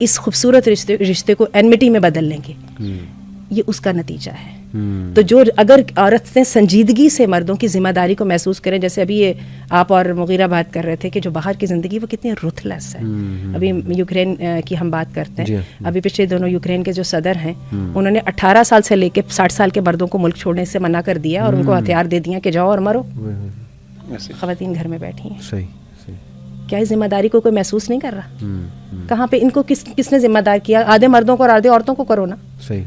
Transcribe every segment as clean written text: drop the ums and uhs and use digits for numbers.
اس خوبصورت رشتے کو انمٹی میں بدل لیں گے. یہ اس کا نتیجہ ہے. تو جو اگر عورتیں سنجیدگی سے مردوں کی ذمہ داری کو محسوس کریں, جیسے ابھی یہ آپ اور مغیرہ بات کر رہے تھے کہ جو باہر کی زندگی وہ کتنی رتھ لیس ہے. ابھی یوکرین کی ہم بات کرتے ہیں, ابھی پچھلے دونوں یوکرین کے جو صدر ہیں انہوں نے 18 سال سے لے کے 60 سال کے مردوں کو ملک چھوڑنے سے منع کر دیا اور ان کو ہتھیار دے دیا کہ جاؤ اور مرو, خواتین گھر میں بیٹھی ہیں. صحیح. کیا اس ذمہ داری کو کوئی محسوس نہیں کر رہا؟ کہاں پہ ان کو کس نے ذمہ دار کیا؟ آدھے مردوں کو اور آدھے عورتوں کو کرو نا. صحیح.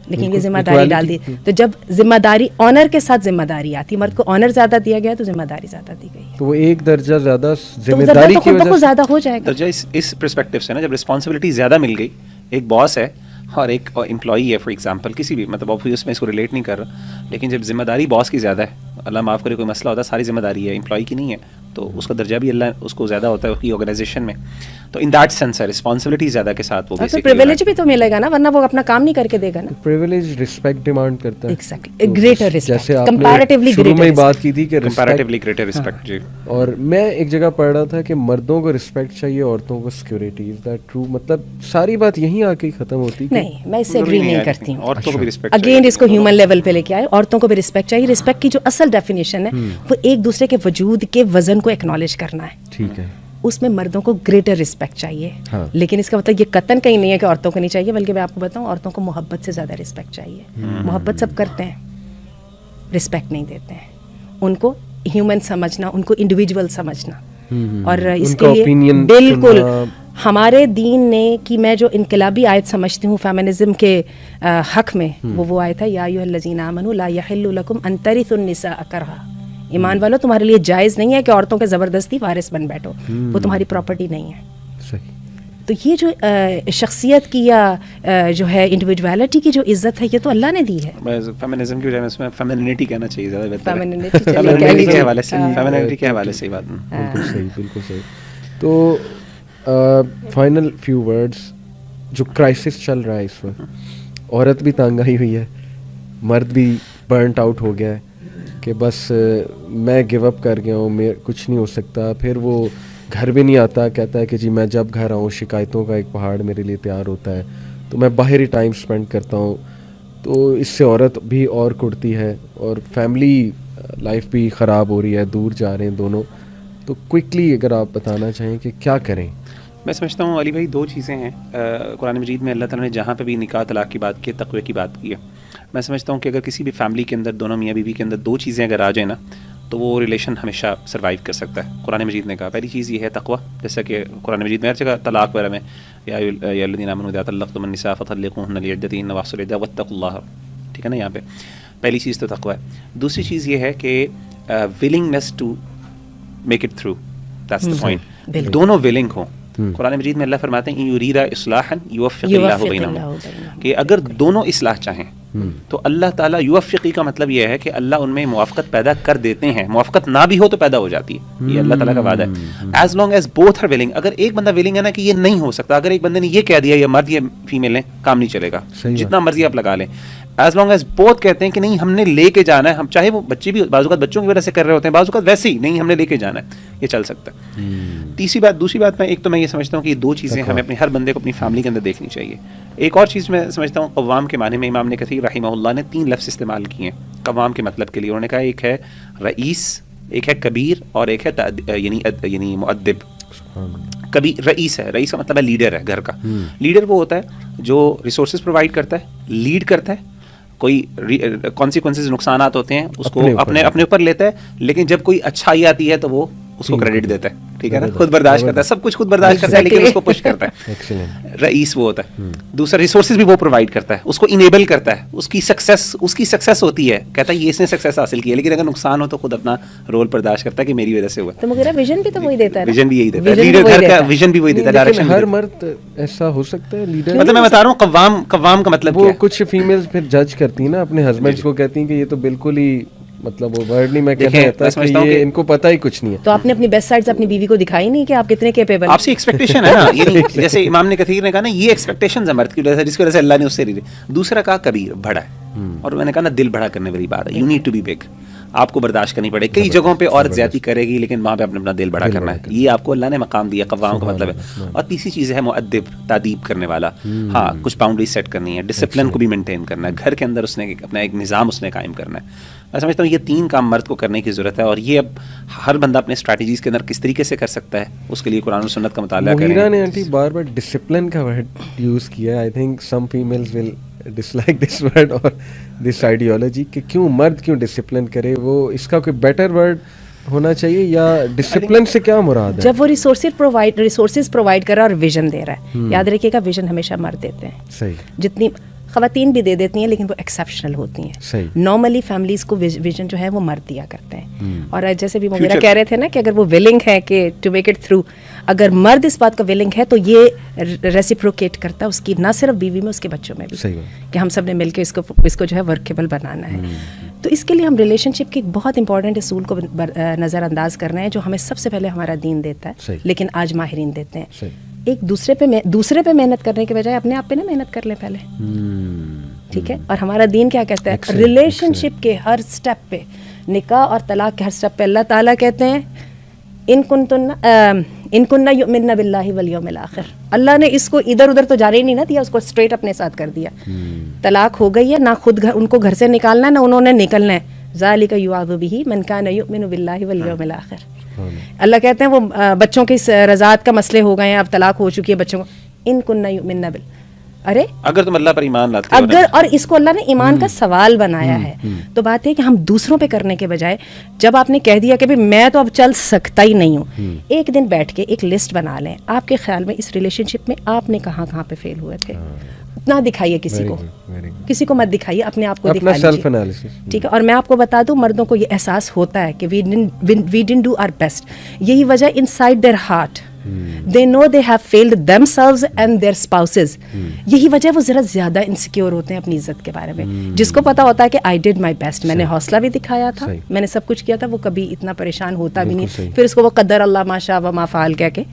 لیکن یہ ذمہ داری ڈال دی. تو جب ذمہ داری آنر کے ساتھ ذمہ داری آتی, مرد کو آنر زیادہ دیا گیا تو ذمہ داری زیادہ دی گئی, تو وہ ایک درجہ زیادہ ذمہ داری کی وجہ سے زیادہ ہو جائے گا. درجہ اس پرسپیکٹو سے نا, جب رسپانسبلٹی زیادہ مل گئی, ایک باس ہے اور ایک امپلائی ہے فار ایگزامپل, کسی بھی مطلب آبویس میں اس کو ریلیٹ نہیں کر رہا, لیکن جب ذمہ داری باس کی زیادہ ہے, اللہ معاف کرے کوئی مسئلہ ہوتا ہے ساری ذمہ داری ہے امپلائی کی نہیں ہے, تو اس کا درجہ بھی اللہ اس کو زیادہ ہوتا ہے اس کی آرگنائزیشن میں. تو ان دیٹ سینس ہے رسپانسبلٹی زیادہ کے ساتھ وہ پریویلیج بھی تو ملے گا نا, ورنہ وہ اپنا کام نہیں کر کے دے گا نا. پریویلیج رسپیکٹ ڈیمانڈ کرتا ہے. ایگزیکٹلی گریٹر رسپیکٹ, جیسے آپ نے شروع میں بات کی تھی کہ کمپیریٹیولی گریٹر رسپیکٹ. جی, اور میں ایک جگہ پڑھ رہا تھا کہ مردوں کو رسپیکٹ چاہیے, عورتوں کو سیکورٹی. Is that true? مطلب ساری بات یہیں آ کے ختم ہوتی ہے. نہیں, میں اس سے اگری نہیں کرتی ہوں. عورتوں کو بھی رسپیکٹ اگین اس کو ہیومن لیول پہ لے کے آئے, عورتوں کو بھی رسپیکٹ چاہیے. رسپیکٹ کی جو اصل ڈیفینیشن ہے وہ ایک دوسرے کے وجود کے وزن کو ایکنالج کرنا ہے. ٹھیک ہے, اس میں مردوں کو گریٹر رسپیکٹ چاہیے, لیکن اس کا مطلب یہ قطعاً کہیں نہیں ہے کہ عورتوں کو نہیں چاہیے, بلکہ میں آپ کو بتاؤں عورتوں کو محبت سے زیادہ رسپیکٹ چاہیے. محبت سب کرتے ہیں, رسپیکٹ نہیں دیتے ہیں. ان کو ہیومن سمجھنا, ان کو انڈیویجول سمجھنا, اور اس کے لیے بالکل ہمارے دین نے کہ میں جو انقلابی آیت سمجھتی ہوں فیمنزم کے حق میں, وہ آیت ہے یا ایھا الذین آمنوا لا یحل لکم ان ترثوا النساء کرہا. ایمان والو, تمہارے لیے جائز نہیں ہے کہ عورتوں کے زبردستی وارث بن بیٹھو, وہ تمہاری پراپرٹی نہیں ہے. صحیح. تو یہ جو شخصیت کی یا جو ہے انڈیویجویلٹی کی جو عزت ہے یہ تو اللہ نے دی ہے. فیمنزم کی وجہ میں اس میں فیمینینٹی کہنا چاہیے زیادہ بہتر ہے. فیمینینٹی کے حوالے سے, فیمینینٹی کے حوالے سے بات. بالکل صحیح, بالکل صحیح. تو فائنل فیو ورڈز, جو کرائسس چل رہا ہے اس وقت, عورت بھی تنگ آئی ہوئی ہے, مرد بھی برنٹ آؤٹ ہو گیا ہے کہ بس میں گیو اپ کر گیا ہوں, میں کچھ نہیں ہو سکتا. پھر وہ گھر بھی نہیں آتا, کہتا ہے کہ جی میں جب گھر آؤں شکایتوں کا ایک پہاڑ میرے لیے تیار ہوتا ہے, تو میں باہر ہی ٹائم اسپینڈ کرتا ہوں. تو اس سے عورت بھی اور کڑتی ہے, اور فیملی لائف بھی خراب ہو رہی ہے, دور جا رہے ہیں دونوں. تو کوئکلی اگر آپ بتانا چاہیں کہ کیا کریں. میں سمجھتا ہوں علی بھائی دو چیزیں ہیں. قرآن مجید میں اللہ تعالیٰ نے جہاں پہ بھی نکاح طلاق کی بات کی, تقوی کی بات کی ہے. میں سمجھتا ہوں کہ اگر کسی بھی فیملی کے اندر دونوں میاں بیوی کے اندر دو چیزیں اگر آ جائیں نا, تو وہ ریلیشن ہمیشہ سروائیو کر سکتا ہے. قرآن مجید نے کہا پہلی چیز یہ ہے تقوی, جیسا کہ قرآن مجید میں ہر جگہ طلاق وغیرہ میں یا الذین آمنوا اذا طلقتم النساء فطلقوهن لعدتهن واحصوا العدة واتقوا الله, ٹھیک ہے نا. یہاں پہ پہلی چیز تو تقوی ہے. دوسری چیز یہ ہے کہ willingness to make it through, that's the point. دونوں willing ہوں. قرآن مجید میں اللہ فرماتے ہیں یریدا اصلاحا یوفق اللہ بینہم, کہ اگر دونوں اصلاح چاہیں تو اللہ تعالیٰ یوفقی کا مطلب یہ ہے کہ اللہ ان میں موافقت پیدا کر دیتے ہیں. موافقت نہ بھی ہو تو پیدا ہو جاتی ہے, یہ اللہ تعالیٰ کا وعدہ ہے. As long as both are willing. اگر ایک بندہ ولنگ ہے نا کہ یہ نہیں ہو سکتا, اگر ایک بندے نے یہ کہہ دیا یہ مرد یہ فیمیل ہے, کام نہیں چلے گا, جتنا مرضی آپ لگا لیں. ایز لانگ ایز بوتھ کہتے ہیں کہ نہیں ہم نے لے کے جانا ہے, ہم چاہے وہ بچے بھی بعض اوقات بچوں کی وجہ سے کر رہے ہوتے ہیں, بعض اوقات ویسے ہی نہیں ہم نے لے کے جانا ہے, یہ چل سکتا ہے. دوسری بات میں ایک تو میں یہ سمجھتا ہوں کہ یہ دو چیزیں ہمیں اپنے ہر بندے کو اپنی فیملی کے اندر دیکھنی چاہیے. ایک اور چیز میں سمجھتا ہوں قوام کے معنی میں امام نے کثیر رحمہ اللہ نے 3 لفظ استعمال کیے ہیں قوام کے مطلب کے لیے. انہوں نے کہا ایک ہے رئیس, ایک ہے کبیر, اور ایک ہے یعنی مؤدب. کبیر رئیس ہے, رئیس کا مطلب ہے لیڈر ہے گھر کا. لیڈر وہ ہوتا ہے جو ریسورسز پرووائڈ کرتا ہے, لیڈ کرتا ہے, کوئی کانسیکوینسز نقصانات ہوتے ہیں اس کو اپنے اوپر لیتا ہے, لیکن جب کوئی اچھائی آتی ہے تو وہ اس کو کریڈٹ دیتا ہے, ٹھیک ہے نا, خود برداشت کرتا ہے, سب کچھ خود برداشت کرتا ہے لیکن اس کو پش کرتا ہے. رئیس وہ ہوتا ہے. دوسرا ریسورسز بھی وہ پرووائڈ کرتا ہے, اس کو انیبل کرتا ہے, اس کی سکسیس ہوتی ہے, کہتا ہے یہ اس نے سکسیس حاصل کی ہے, لیکن اگر نقصان ہو تو خود اپنا رول برداشت کرتا ہے کہ میری وجہ سے ہوا. تو مگر ویژن بھی تو وہی دیتا ہے, ویژن بھی یہی دیتا ہے, لیڈر گھر کا ویژن بھی وہی دیتا ہے, ڈائریکشن. ہر مرد ایسا ہو سکتا ہے لیڈر, مطلب میں بتا رہا ہوں قوام کا مطلب وہ کچھ فیمیلز پھر جج کرتی ہیں نا اپنے ہسبینڈز کو, کہتی ہیں کہ یہ تو بالکل ہی مطلب وہ ورڈ نہیں, میں کہتا ہے کہ یہ ان کو پتہ ہی کچھ نہیں ہے. تو آپ نے اپنی بیسٹ سائڈز اپنی بیوی کو دکھائی نہیں کہ آپ کتنے کیپیبل. آپ سے ایکسپیکٹیشن ہے نا, جیسے امام نے کثیر نے کہا نا یہ ایکسپیکٹیشنز ہیں مرد کی وجہ سے, جس کی وجہ سے اللہ نے اس سے. دوسرا کہا کبیر, بڑا ہے, اور میں نے کہا نا دل بڑا کرنے والی بات ہے, you need to be big. آپ کو برداشت کرنی پڑے. کئی جگہوں پہ عورت زیادتی کرے گی لیکن وہاں پہ اپنا دل بڑا کرنا ہے. یہ آپ کو اللہ نے مقام دیا, قوام کا مطلب ہے. اور تیسری چیز ہے مؤدب, تادیب کرنے والا. ہاں کچھ باؤنڈری سیٹ کرنی ہے, ڈسپلن کو بھی مینٹین کرنا ہے, گھر کے اندر اس نے اپنا ایک نظام اس نے قائم کرنا ہے. میں سمجھتا ہوں یہ 3 کام مرد کو کرنے کی ضرورت ہے, اور یہ اب ہر بندہ اپنے اسٹریٹجیز کے اندر کس طریقے سے کر سکتا ہے اس کے لیے قرآن و سنت کا مطالعہ کریں. مغیرہ نے آنٹی بار بار ڈسپلن کا ورڈ یوز کیا. I think some families will dislike this word اور دس آئیڈیالوجی کہ کیوں مرد کیوں ڈسپلن کرے. وہ اس کا کوئی بیٹر ورڈ ہونا چاہیے, یا ڈسپلن سے کیا مراد ہے؟ جب وہ ریسورسز پرووائڈ کر رہا ہے اور ویژن دے رہا ہے. یاد رکھیے گا ویژن ہمیشہ مرد دیتے ہیں. صحیح. جتنی خواتین بھی دے دیتی ہیں لیکن وہ ایکسیپشنل ہوتی ہیں. نارملی فیملیز کو ویژن جو ہے وہ مرد دیا کرتے ہیں. اور جیسے بھی مغیرہ کہہ رہے تھے نا کہ اگر وہ ولنگ ہے کہ ٹو میک اٹ تھرو, اگر مرد اس بات کا ولنگ ہے تو یہ ریسیپروکیٹ کرتا ہے اس کی, نہ صرف بیوی میں, اس کے بچوں میں بھی, کہ ہم سب نے مل کے اس کو جو ہے ورکیبل بنانا ہے. تو اس کے لیے ہم ریلیشن شپ کے ایک بہت امپورٹنٹ اصول کو نظر انداز کر رہے ہیں جو ہمیں سب سے پہلے ہمارا دین دیتا ہے, لیکن آج ماہرین دیتے ہیں. ایک دوسرے پہ محنت کرنے کے بجائے اپنے آپ پہ نا محنت کر لیں پہلے. ٹھیک ہے. اور ہمارا دین کیا کہتا ہے؟ ریلیشن شپ کے ہر سٹیپ پہ, نکاح اور طلاق کے ہر سٹیپ پہ اللہ تعالیٰ کہتے ہیں ان کننا یؤمنن باللہ والیوم الآخر. اللہ نے اس کو ادھر ادھر تو جانے ہی نہیں نہ دیا, اس کو اسٹریٹ اپنے ساتھ کر دیا. طلاق ہو گئی ہے, نہ خود ان کو گھر سے نکالنا ہے نہ انہوں نے نکلنا ہے. ذالک یوعظ بہ من کان یؤمن باللہ والیوم الآخر. اللہ کہتے ہیں وہ بچوں کی رضاعت کا مسئلے ہو گئے ہیں, اب طلاق ہو چکی ہے بچوں کو. ان کننا یؤمنن ارے اگر تم اللہ پر ایمان لاتے ہو, اگر, اور اس کو اللہ نے ایمان کا سوال بنایا ہے. تو بات ہے کہ ہم دوسروں پہ کرنے کے بجائے, جب آپ نے کہہ دیا کہ میں تو اب چل سکتا ہی نہیں ہوں, ایک دن بیٹھ کے ایک لسٹ بنا لیں. آپ کے خیال میں اس ریلیشن شپ میں آپ نے کہاں پہ فیل ہوئے تھے, اتنا دکھائیے کسی کو مت دکھائیے, اپنے آپ کو دکھا لیجیے. ٹھیک ہے. اور میں آپ کو بتا دوں, مردوں کو یہ احساس ہوتا ہے کہ we didn't do our best. یہی وجہ inside their heart they know they have failed themselves and their spouses. یہی وجہ وہ ذرا زیادہ انسیکیور ہوتے ہیں اپنی عزت کے بارے میں. جس کو پتا ہوتا ہے کہ I did my best, میں نے حوصلہ بھی دکھایا تھا, میں نے سب کچھ کیا تھا, وہ کبھی اتنا پریشان ہوتا بھی نہیں. پھر اس کو وہ قدر اللہ ما شاء و ما فعل کہہ کے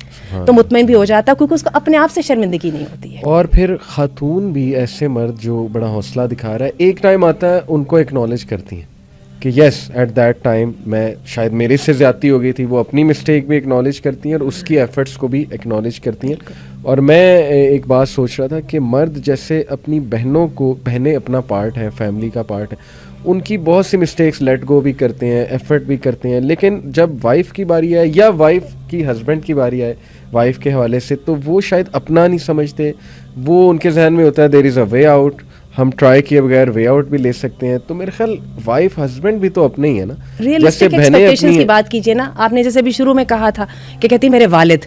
تو مطمئن بھی ہو جاتا, کیونکہ اس کو اپنے آپ سے شرمندگی نہیں ہوتی ہے. اور پھر خاتون بھی ایسے مرد جو بڑا حوصلہ دکھا رہا ہے, ایک ٹائم آتا ہے ان کو ایکنالج کرتی ہیں کہ یس ایٹ دیٹ ٹائم میں شاید میرے سے زیادتی ہو گئی تھی. وہ اپنی مسٹیک بھی ایکنالج کرتی ہیں اور اس کی ایفرٹس کو بھی ایکنالج کرتی ہیں. اور میں ایک بات سوچ رہا تھا کہ مرد جیسے اپنی بہنیں اپنا پارٹ ہے, فیملی کا پارٹ ہے, ان کی بہت سی مسٹیکس لیٹ گو بھی کرتے ہیں, ایفرٹ بھی کرتے ہیں. لیکن جب وائف کی باری آئے یا وائف کی ہسبینڈ کی باری آئے وائف کے حوالے سے, تو وہ شاید اپنا نہیں سمجھتے. وہ ان کے ذہن میں ہوتا ہے دیر از اے وے آؤٹ, ہم ٹرائی کیے بغیر وے آؤٹ بھی لے سکتے ہیں. تو میرے خیال وائف ہسبینڈ بھی تو اپنے ہی ہے نا. ریئلسٹک ایکسپیکٹیشنز کی بات کیجیے نا. آپ نے جیسے بھی شروع میں کہا تھا کہ کہتی میرے والد,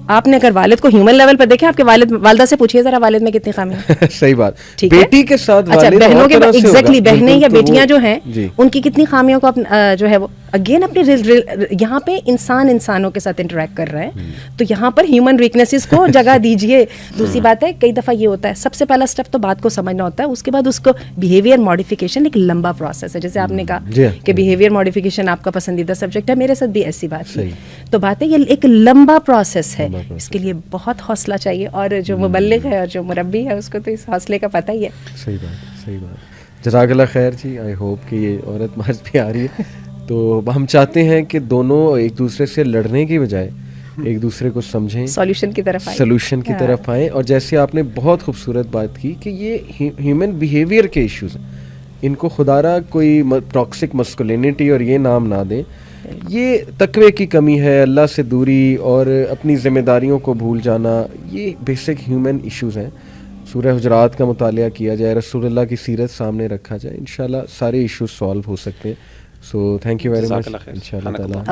آپ نے اگر والد کو ہیومن لیول پہ دیکھیں, آپ کے والدہ سے پوچھیے ذرا والد میں کتنی خامی ہے. صحیح بات. بیٹی کے ساتھ بہنوں کے ایگزیکٹلی بہنیں یا بیٹیاں جو ہیں ان کی کتنی خامیوں کو جو ہے وہ اگین اپنے یہاں پہ انسانوں کے ساتھ انٹریکٹ کر رہے ہیں, تو یہاں پر ہیومن ویکنیسز کو جگہ دیجیے. دوسری بات ہے کئی دفعہ یہ ہوتا ہے, سب سے پہلا اسٹیپ تو بات کو سمجھنا ہوتا ہے, اس کے بعد اس کو بیہیویئر ماڈیفیکیشن ایک لمبا پروسیس ہے. جیسے آپ نے کہا کہ بیہیویئر ماڈیفیکیشن آپ کا پسندیدہ سبجیکٹ ہے, میرے ساتھ بھی ایسی بات ہے. تو بات ہے یہ ایک لمبا پروسیس ہے, اس کے لیے بہت حوصلہ چاہیے, اور جو مبلغ ہے اور جو مربی ہے اس کو تو اس حوصلے کا پتہ ہی ہے. صحیح بات. جزاک اللہ خیر جی. آئی ہوپ کہ یہ عورت مرد بھی آ رہی ہے. تو ہم چاہتے ہیں کہ دونوں ایک دوسرے سے لڑنے کی بجائے ایک دوسرے کو سمجھیں, سولوشن کی طرف آئیں. اور جیسے آپ نے بہت خوبصورت بات کی کہ یہ ہیومن بیہیویئر کے ایشوز ہیں, ان کو خدا را کوئی ٹاکسک مسکولینٹی اور یہ نام نہ دیں. یہ تقوی کی کمی ہے, اللہ سے دوری اور اپنی ذمہ داریوں کو بھول جانا, یہ بیسک ہیومن ایشوز ہیں. سورہ حجرات کا مطالعہ کیا جائے, رسول اللہ کی سیرت سامنے رکھا جائے, انشاءاللہ سارے ایشوز سالو ہو سکتے ہیں. So thank you very much. انشاءاللہ تعالیٰ